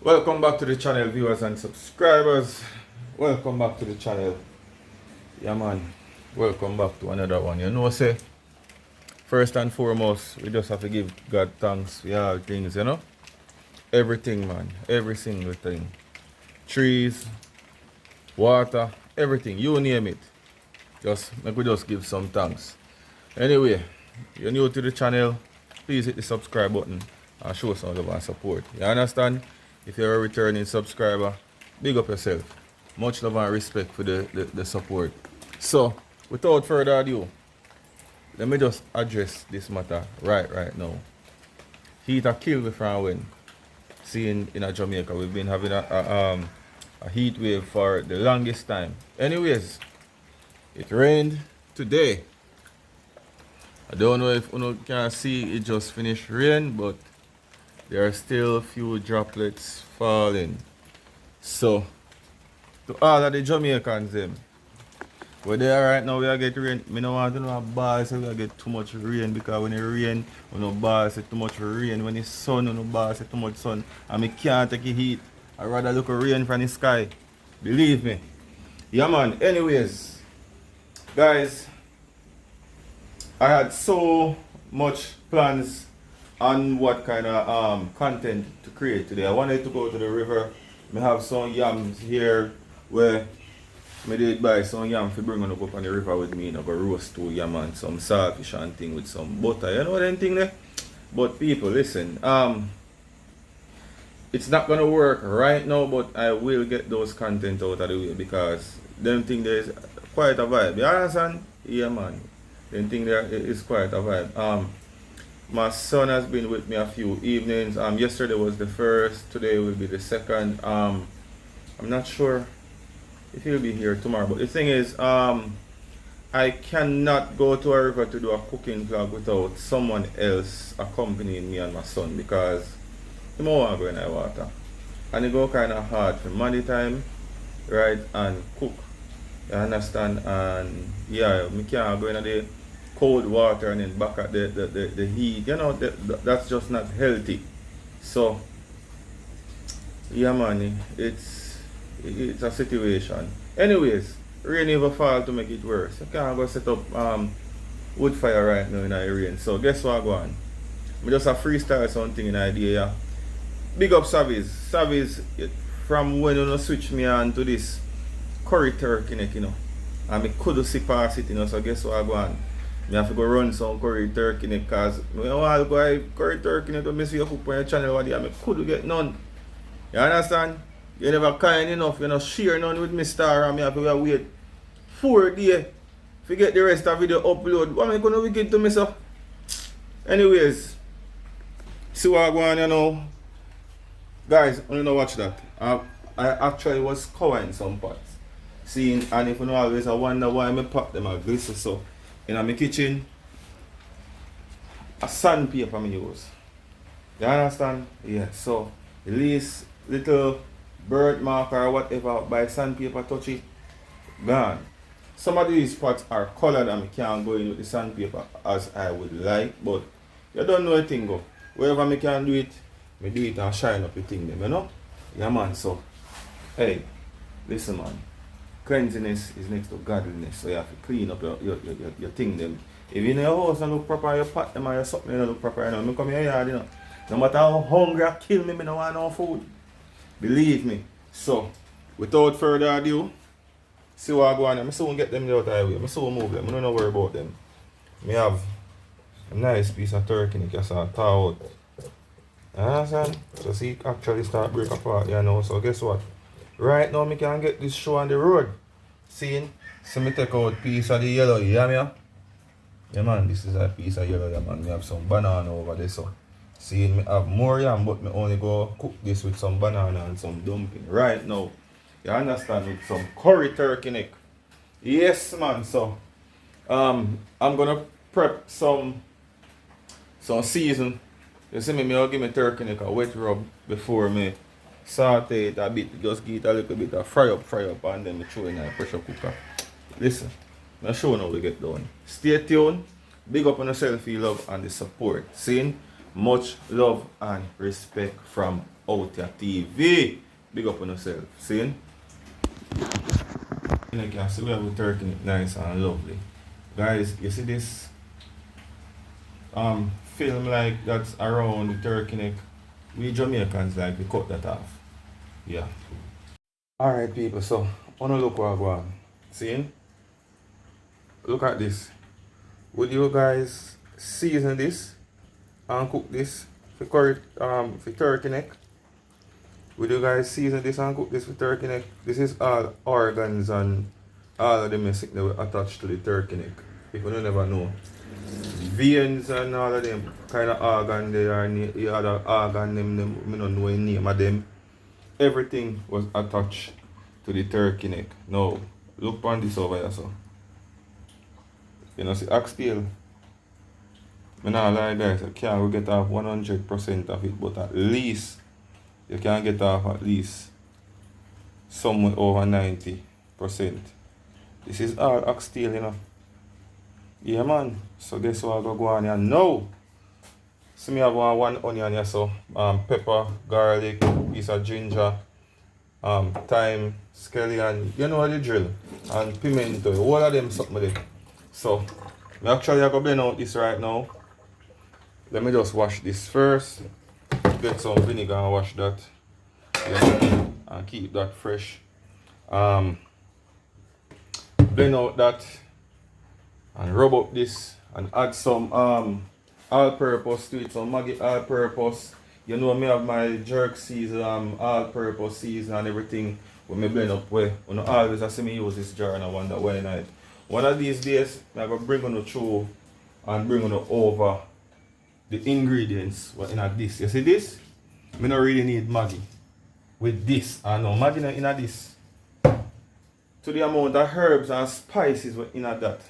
Welcome back to the channel, viewers and subscribers. Welcome back to the channel. Yeah man, welcome back to another one. You know, say first and foremost, we just have to give God thanks for all things, you know. Everything, man, every single thing. Trees, water, everything, you name it. We just give some thanks. Anyway, you're new to the channel, please hit the subscribe button and show some love and support. You understand? If you're a returning subscriber, big up yourself. Much love and respect for the support. So, without further ado, let me just address this matter right now. Heat a kill me from when. Seeing in Jamaica, we've been having a heat wave for the longest time. Anyways, it rained today. I don't know if you can see it just finished rain, but there are still a few droplets falling. So, to all of the Jamaicans, where they are right now, we are getting rain. I don't want to know about so we are get too much rain, because when it rain, we no ball say too much rain. When it's sun, we no ball say too much sun. And I can't take the heat. I rather look at rain from the sky. Believe me. Yeah man, anyways, guys, I had so much plans on what kind of content to create today. I wanted to go to the river. I have some yams here where I did buy some yam to bring on up on the river with me. I go roast two yam and some saltfish and thing with some butter. You know what I'm thinking there? But people, listen, it's not gonna work right now, but I will get those content out of the way, because them think there's quite a vibe. You understand? Yeah man. Them think there is quite a vibe. My son has been with me a few evenings. Yesterday was the first, today will be the second. I'm not sure if he'll be here tomorrow, but the thing is, I cannot go to a river to do a cooking vlog without someone else accompanying me and my son, because he don't want to go in the water. And it go kind of hard for money time, right, and cook. You understand? And yeah, I can't go in the cold water and then back at the heat. You know, that's just not healthy. So yeah man, it's a situation. Anyways, rain never fall to make it worse. You can't go set up wood fire right now in the rain. So guess what go on? I just a freestyle something in idea. Yeah. Big up Savis, from when you switch me on to this curry turkey neck, you know. And I could see past it, you know, so guess what I go on? I have to go run some curry turkey neck, because I want to go curry turkey neck to miss you up on your channel one day, and I could get none. You understand? You never kind enough, you know, share none with me star, and I have to wait 4 days to get the rest of the video upload. What am I going to wicked to myself? Anyways, see what I go on, you know. Guys, I don't know watch that. I actually was covering some pots. Seeing, and if you know always I wonder why I pop them a glister. So in my kitchen, a sandpaper I use. You understand? Yeah, so at least little bird marker or whatever by sandpaper touch it, gone. Some of these pots are colored and I can't go in with the sandpaper as I would like, but you don't know a thing go. Wherever I can do it, I do it and shine up the thing them, you know? Yeah man, so hey, listen man. Cleanliness is next to godliness, so you have to clean up your thing them. If you know your house and look proper, you pot them and you something you don't look proper, you know. I come here yard, you know. No matter how hungry I kill me, I don't want no food. Believe me. So, without further ado, see what I go on. I soon get them out of the way. I soon move them. I don't worry about them. I have a nice piece of turkey you can start thaw out. You understand? So see it actually start break apart, you know. So guess what? Right now, I can get this show on the road. Seeing? So I take out a piece of the yellow, you hear me? Yeah man, this is a piece of yellow, yeah man. We have some banana over there, so. See, I have more yam, but I only go cook this with some banana and some dumpling. Right now, you understand, with some curry turkey neck. Yes man, so. I'm gonna prep some season. You see me, I'll give me turkey neck a wet rub before me saute it a bit, just give it a little bit of fry up, and then I throw in a pressure cooker. Listen, I'll show you how we get done. Stay tuned, big up on yourself, you love, and the support. Seeing, Much love and respect from Outer TV. Big up on yourself. See? You can see we have a turkey nice and lovely. Guys, you see this film like that's around the turkey neck? We Jamaicans like we cut that off. Yeah. Alright people, so wanna look what I go on. See? Look at this. Would you guys season this and cook this for curry for turkey neck? Would you guys season this and cook this for turkey neck? This is all organs and all of them sick that were attached to the turkey neck. People don't never know. Veins and all of them kind of organ they are the other organ them I don't know the name of them. Everything was attached to the turkey neck. Now look on this over here so. You know see oxtail. I not lie guys, I can't get off 100% of it, but at least you can get off at least somewhere over 90%. This is all oxtail, you know. Yeah man. So guess what I go on here now? So me have one onion here so pepper, garlic, piece of ginger, thyme, scallion, you know the drill, and pimento, all of them something there. So me actually I go blend out this right now. Let me just wash this first. Get some vinegar and wash that. Yeah, and keep that fresh. Blend out that and rub up this and add some all-purpose to it, some Maggi all-purpose. You know me have my jerk season, all-purpose season and everything when me blend up where you know always I see me use this jar and I wonder why not. One of these days I'm gonna bring on the through and bring on over the ingredients what in this. You see this? Me not really need Maggi with this. I know Maggi not in this. To the amount of herbs and spices what in that.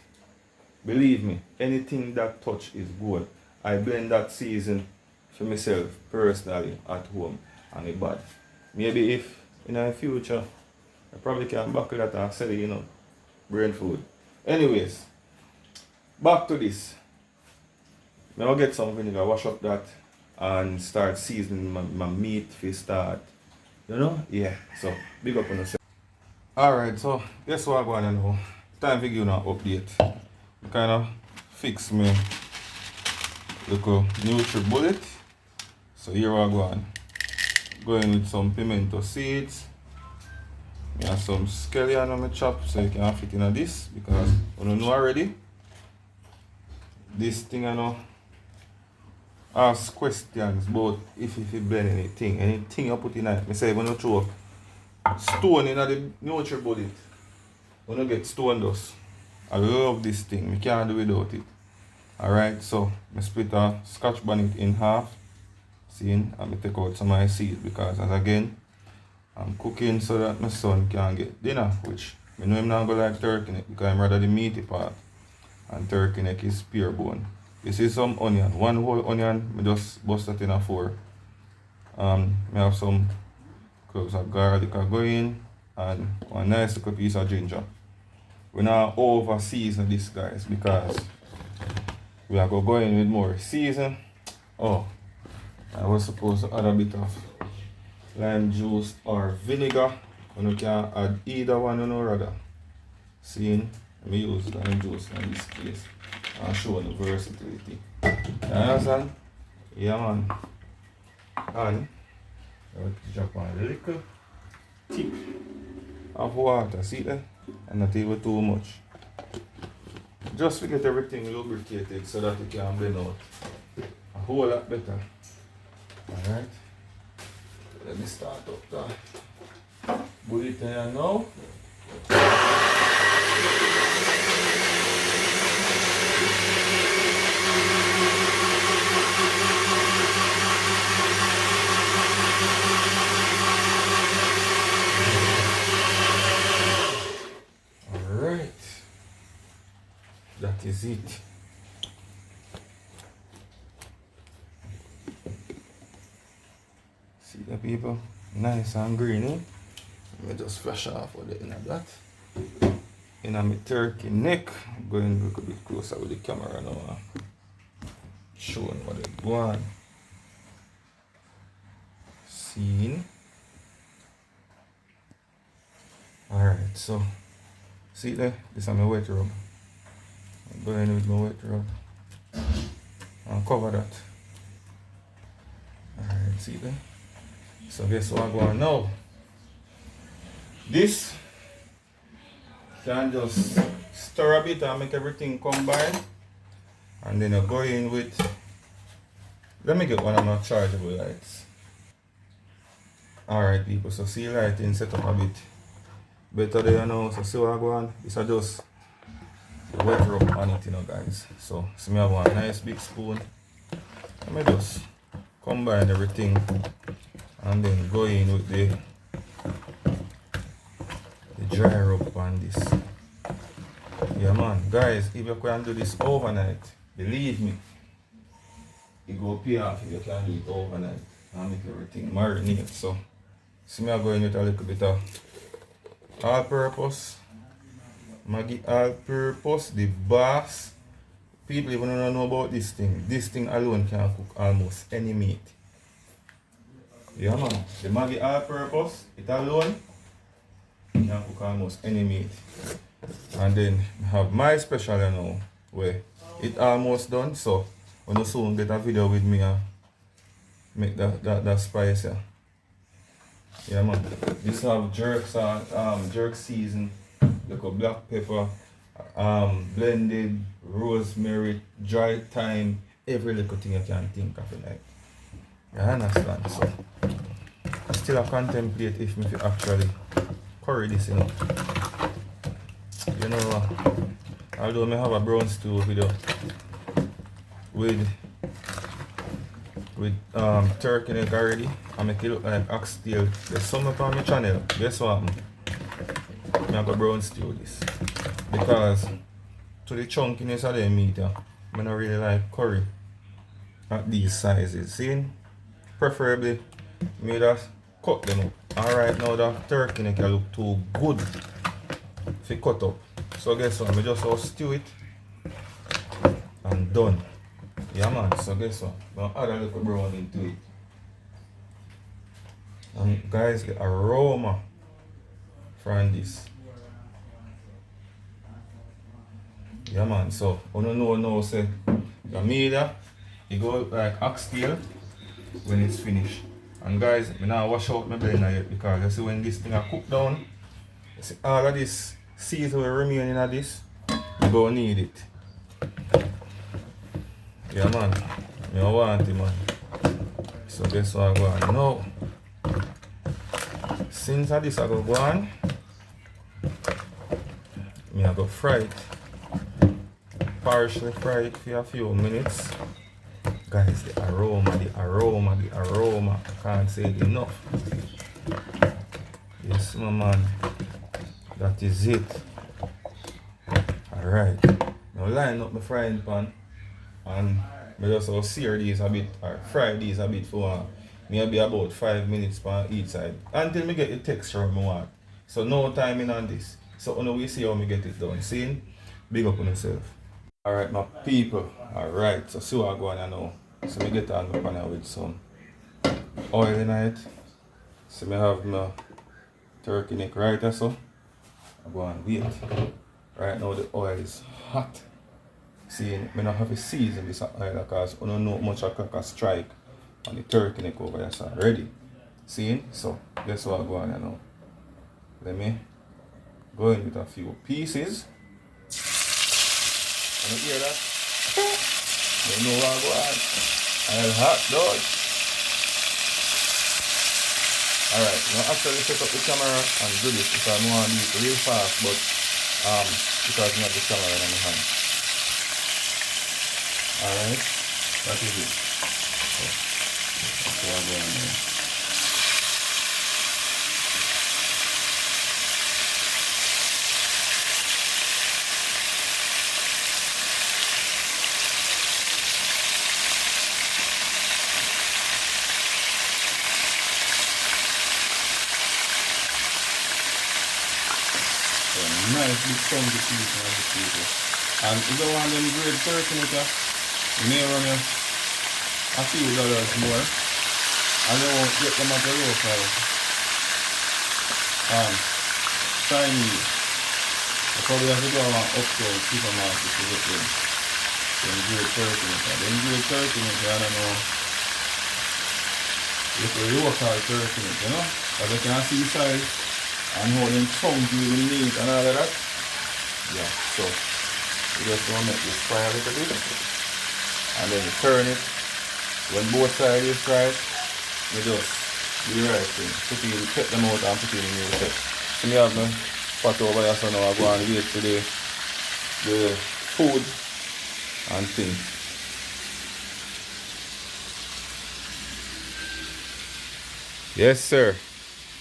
Believe me, anything that touch is good. I blend that season for myself personally at home and it bad. Maybe if in the future I probably can buckle that and sell it, you know, brain food. Anyways, back to this. Now I'll get some vinegar, wash up that and start seasoning my meat for start. You know? Yeah. So big up on yourself. Alright, so guess what I'm going to know? Time to give you an update. I kind of fix me little NutriBullet. So here I go on. Going with some pimento seeds. I have some scallion on my chop so you can fit in this because you don't know already. This thing I know ask questions about if you blend anything you put in it. I say when you throw stone in the NutriBullet, when you get stone dust. I love this thing, we can't do without it. Alright, so I split a scotch bonnet in half. See, and I take out some of my seeds because as again I'm cooking so that my son can get dinner, which I know him not gonna like turkey neck because I'm rather the meaty part and turkey neck is pure bone. This is some onion, one whole onion, I just bust that in a 4. I have some cloves of garlic I go in and one nice little piece of ginger. We now over season this guys because we are going in with more season. Oh, I was supposed to add a bit of lime juice or vinegar. You can add either one you know rather. Seeing me use lime juice in this case and show the versatility. You understand? Yeah man. And I will drop on a little tip of water, see that? And not even too much. Just to get everything lubricated so that it can blend out a whole lot better. Alright. Let me start up that bullet here now. That is it. See the people? Nice and green, eh? Let me just flash off with the end of that. In my turkey neck. I'm going a little bit closer with the camera now. Showing what they want. Seen. Alright, so see there, this is my wet rub. I'm going with my wet rub and cover that. Alright, see there. So guess what I'm going now? This can just stir a bit and make everything combine. And then I go in with, let me get one of my chargeable lights. Alright people, so see lighting set up a bit better there now. So see what I go on. This is just the wet rub on it, you know guys. So see me have one nice big spoon. Let me just combine everything and then go in with the dry rub on this. Yeah man, guys, if you can do this overnight, believe me, it go pay off if you can do it overnight and make everything marinate. So see me I go in with a little bit of all-purpose, Maggi all-purpose, the boss. People even don't know about this thing. This thing alone can cook almost any meat. Yeah man, the Maggi all-purpose, it alone can cook almost any meat. And then I have my special, you know, where it almost done. So when you soon get a video with me and make that spice. Yeah man. This have jerk sauce, jerk season, like a black pepper, blended rosemary, dry thyme, every little thing you can think of it like. You understand? So I still contemplate if me actually curry this, you know. You know, although I have a brown stew video with turkey neck already, I make it look like oxtail. There's some up on my channel. Guess what? I have a brown stew this. Because to the chunkiness of the meat, I don't really like curry at these sizes. See? Preferably, me just cut them up. Alright, now the turkey neck look too good if you cut up. So guess what? I just stew it and done. Yeah man, so guess what? I'm gonna add a little brown into it. And guys, the aroma from this. Yeah man, so you don't know now say the media, it go like oxtail when it's finished. And guys, I now wash out my blender yet because you see when this thing are cooked down, you see all of this season will remain in this, you go need it. Yeah man, I want it man. So guess what I go on now. Since this I go on, I go fry it. Partially fry it for a few minutes. Guys, the aroma, I can't say it enough. Yes my man, that is it. Alright, now line up my frying pan and I just sear these a bit or fry these a bit for maybe about 5 minutes per each side until I get the texture I want. So no timing on this. So we see how I get it done. See? Big up on yourself. Alright my people. Alright, so see what I go on now. So I get on my pan with some oil in it. So I have my turkey neck right or so. I go and wait. Right now the oil is hot. See, I don't have to season this oil because I don't know much of a strike on the turkey neck over here. So ready. See? So guess what I go on now. Let me go in with a few pieces. You hear that? You know what I go on. Oil hot dog. Alright, now actually set up the camera and do this because I want to do it real fast, but because I have the camera in my hand. Alright, that is it. So I'll go on there. Nice big chunky piece of the people. And if you want them grade turkey, you may run a few dollars more. And you won't get them at the local Chinese. You probably have to go around uptown supermarket to get them. Them grade 30 meter. Them grade 30 meter, I don't know. If you local 30 meter, you know? As you can see size and how them chunky with the meat and all of that. Yeah, so you just want to make this fry a little bit. And then you turn it. When both sides is fried, you just do the right thing. Take them out and put it in the new set. So me have my pot over here, so now I go and wait for the food and things. Yes, sir.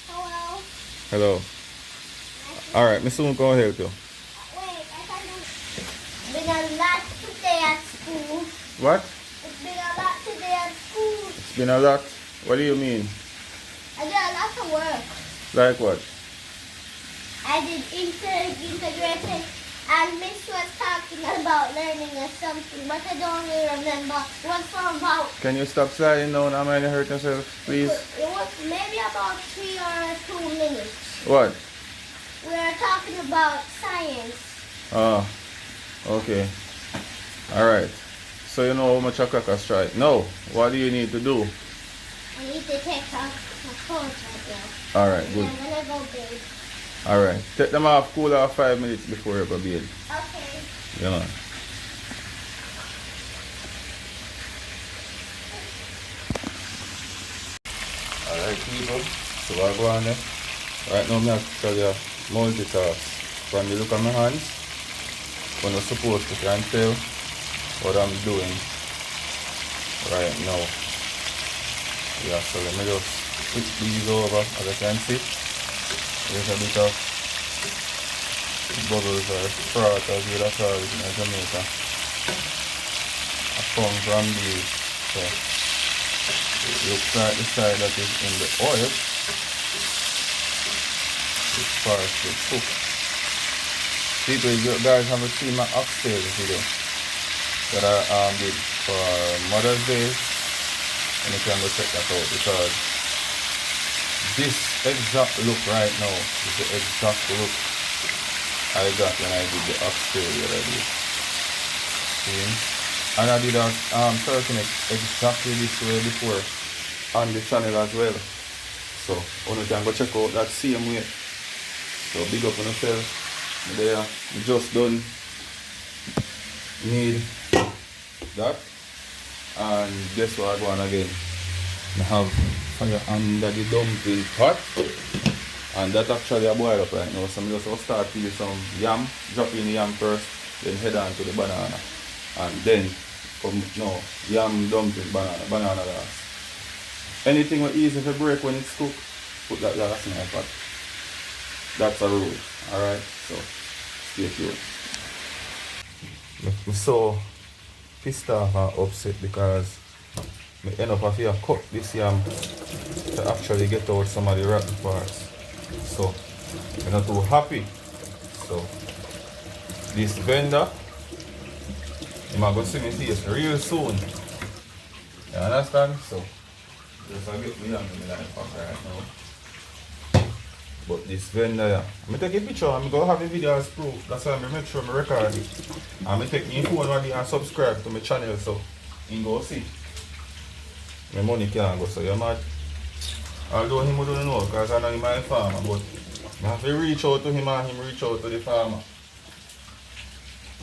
Hello. Hello. Alright, me soon come help you. Wait, I can't. Been a lot today at school. What? It's been a lot today at school. It's been a lot. What do you mean? I did a lot of work. Like what? I did integration, and Miss was talking about learning or something, but I don't really remember. What's about? Can you stop sliding down? Am I hurt yourself, please? It was maybe about 3 or 2 minutes. What? We were talking about science. Oh, okay. Alright. So you know how much a cracker strike. Now, what do you need to do? I need to take off my clothes right now. Alright, good. And then I go bathe. Alright. Take them off, cool off 5 minutes before you go bed. Okay. Yeah, man. Alright, people. So I go on there. Right now, I'm going to tell you multitask. From the look at my hands, I'm not supposed to can tell what I'm doing right now. Yeah, so let me just switch these over. As you can see, there's a bit of bubbles or froth, as you would call it in Jamaica. I come from these. So it looks like the side that is in the oil is partially cooked. People, you guys haven't seen my upstairs video that I did for Mother's Day, and you can go check that out, because this exact look right now is the exact look I got when I did the upstairs the other day. See? And I did a turkey neck exactly this way before on the channel as well. So you can go check out that same way. So big up on yourself. There, we just done need that, and guess what I go on again. I have fire under the dumpling pot, and that actually a boil up right now. So I'm just going to start with some yam, drop in the yam first, then head on to the banana, and then come no yam, dumpling, banana last. Anything will easy to break when it's cooked, put that last in the pot. That's a rule, alright? So stay tuned. I'm so pissed off and upset because I end up having to cut this yam to actually get out some of the rotten parts. So I'm not too happy. So this vendor, I'm going to see me face real soon. You understand? So just get me yam in the pack right now. But this vendor, yeah. I'm going to take a picture and I'm going to have the video as proof. That's why I'm going to make sure I record it. And I'm going to take my phone and subscribe to my channel so you can go see. My money can't go, so you're mad. Although him don't know because I know he's my farmer, but I have to reach out to him and him reach out to the farmer.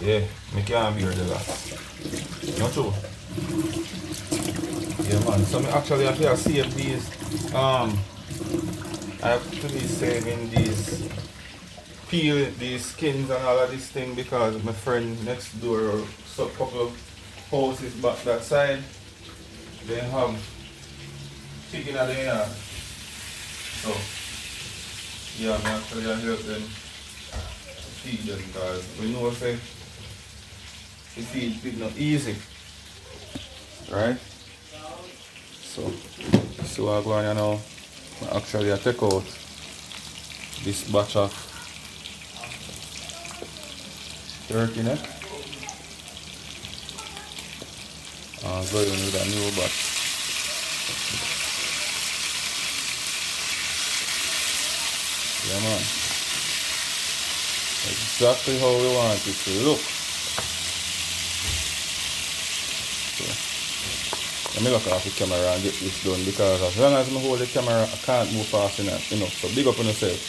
Yeah, I can't bear the last. Not true. Yeah man, so I actually have to save these. I have to be saving these, peel these skins and all of this thing because my friend next door, so a couple of houses back that side, they have chicken at the yard. So yeah, I'm actually help them feed them because we know say the feed is not easy. Right? So I go on you know. Actually I take out this batch of turkey neck and go in with a new batch. Yeah, man. Exactly how we want it to look. So, let me look off the camera and get this done because as long as I hold the camera, I can't move fast enough. So big up on yourself.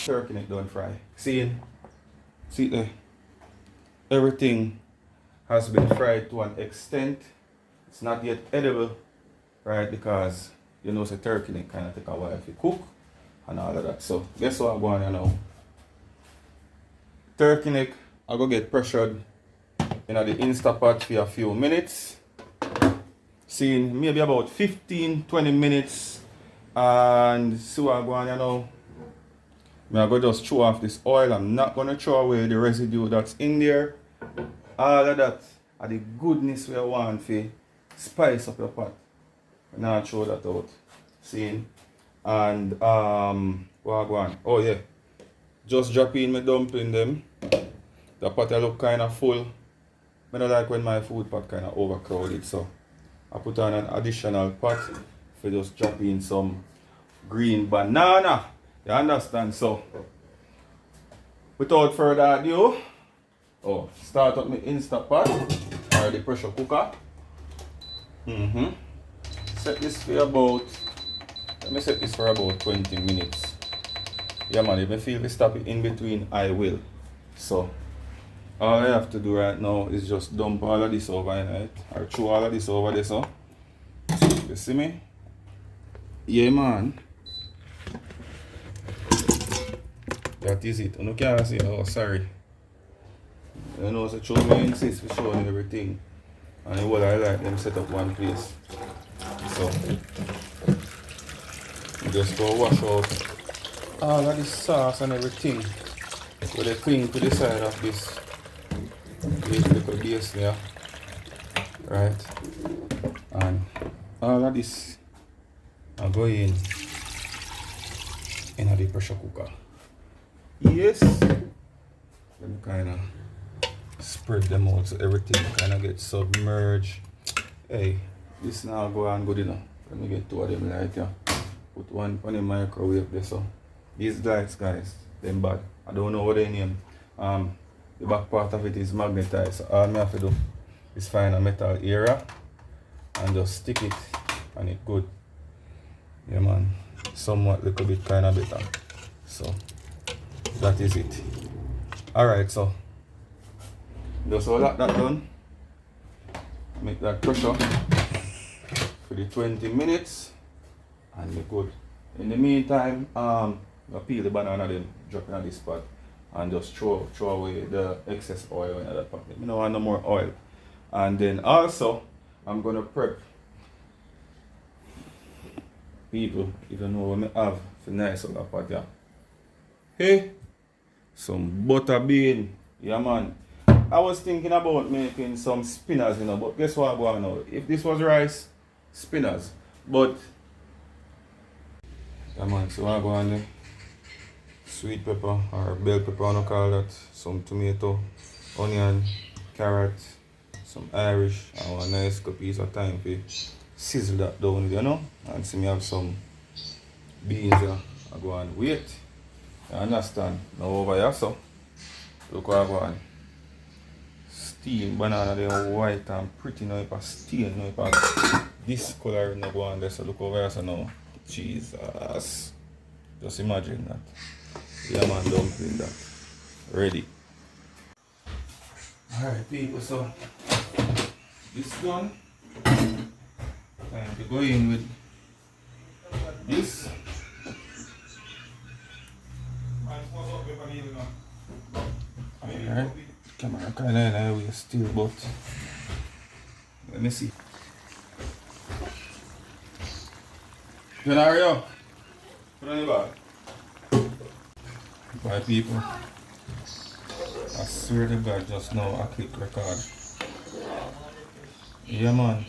Turkey neck done fry. See there? Everything has been fried to an extent. It's not yet edible, right? Because you know, the turkey neck kind of take a while to cook and all of that. So guess what I'm going to now? Turkey neck, I go get pressured in the Instapot for a few minutes. Seeing maybe about 15-20 minutes. And see what I'm going to now. I'm going to just throw off this oil. I'm not going to throw away the residue that's in there. All of that are the goodness we want to spice up your pot. Now throw that out. See? And what I go on? Oh yeah. Just drop in my dumpling them. The pot look kinda full. I don't like when my food pot kinda overcrowded, so I put on an additional pot for just drop in some green banana. You understand? So without further ado, start up my Instapot or the pressure cooker. Set this for about, let me set this for about 20 minutes. Yeah man, if I feel we stop it in between, I will. So all I have to do right now is just dump all of this over in it, or throw all of this over there. So you see me? Yeah man. That is it. You can't see, oh sorry. You know, so show me insist for showing everything. And what I like them set up one place. So you just go wash out all of this sauce and everything with the cling to the side of this little base there. Right? And all of this I go in the pressure cooker. Yes. Let me kinda spread them out so everything kinda gets submerged. Hey, this now go on good enough. Let me get two of them light here. Put one on the microwave there. So these lights guys, them bad. I don't know what they name. The back part of it is magnetized. So all I have to do is find a metal area and just stick it and it good. Yeah man. Somewhat little bit kinda better. So that is it. Alright, so just all that done. Make that pressure for the 20 minutes and you're good. In the meantime, I peel the banana then drop in this pot and just throw away the excess oil in that pot. You don't want no more oil. And then also I'm gonna prep people, if you know what I have for nice other pot here. Hey, some butter bean, yeah man. I was thinking about making some spinners, you know, but guess what I'm going now? If this was rice, spinners. But yeah man, so I'm going there. Sweet pepper or bell pepper, I don't call that. Some tomato, onion, carrot, some Irish, and one nice piece of thyme to sizzle that down, you know. And see me have some beans here. I go and wait. You understand? Now over here, so look what I go on. Steam banana, they are white and pretty now. If I stain now, if I this color no go on there. So look over here, so now. Jesus. Just imagine that. Yeah man, dumpling that. Ready. Alright people, so this done. Time to go in with this. Alright. Camera kinda in we still, but let me see. Genario, put on your bag. Bye people. I swear to God just now I click record. Yeah man.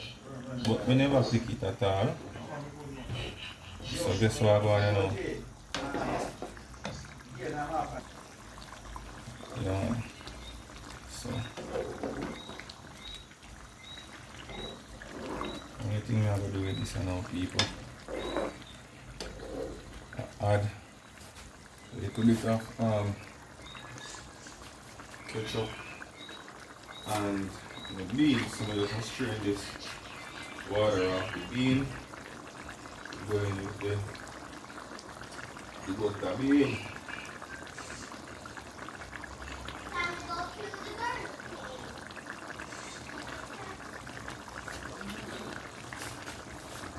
But we never click it at all. So guess what I'm going to know. Yeah. So only thing we have to do with this now people. Add A little bit of ketchup and the beans. So I just strain this water off the bean. Going with the butter bean.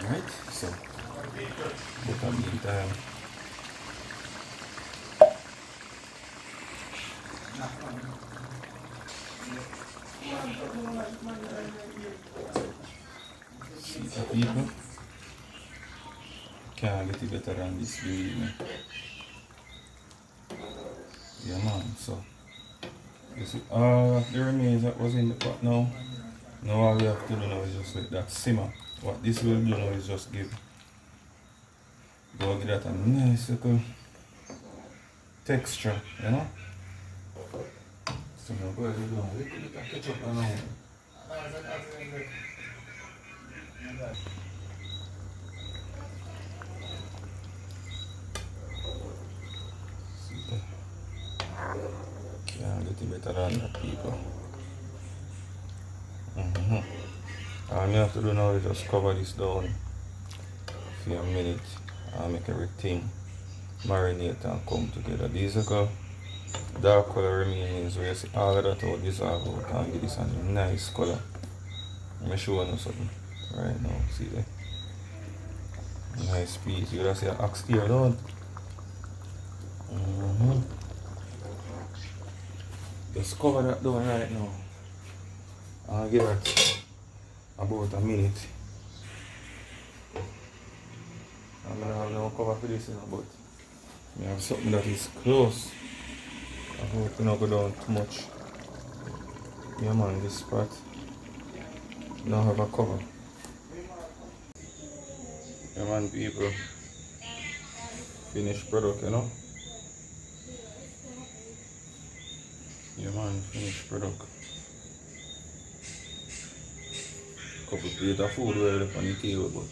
Right, so butter bean time. See the people can't get it better than this, believe me. Yeah man, so you see all the remains that was in the pot now. Now all we have to do now is just let that simmer. What this will do now is just give that a nice little texture, you know? So now go ahead and do a little bit of ketchup and now. See that? Can't get it better than that, people. All I have to do now is just cover this down for a minute and make everything marinate and come together. These are dark color remains where you see all of that out dissolve out and give this a nice color. Let me show you something right now. See there? Nice piece. You gotta see an axe here down. Just cover that down right now. I'll give it about a minute. I'm gonna have no cover for this, but I have something that is close. I hope you not go down too much. Yeah man, this spot don't have a cover. Yeah man, people, finished product, you know. Yeah man, finished product. Couple plate of food were on the table, but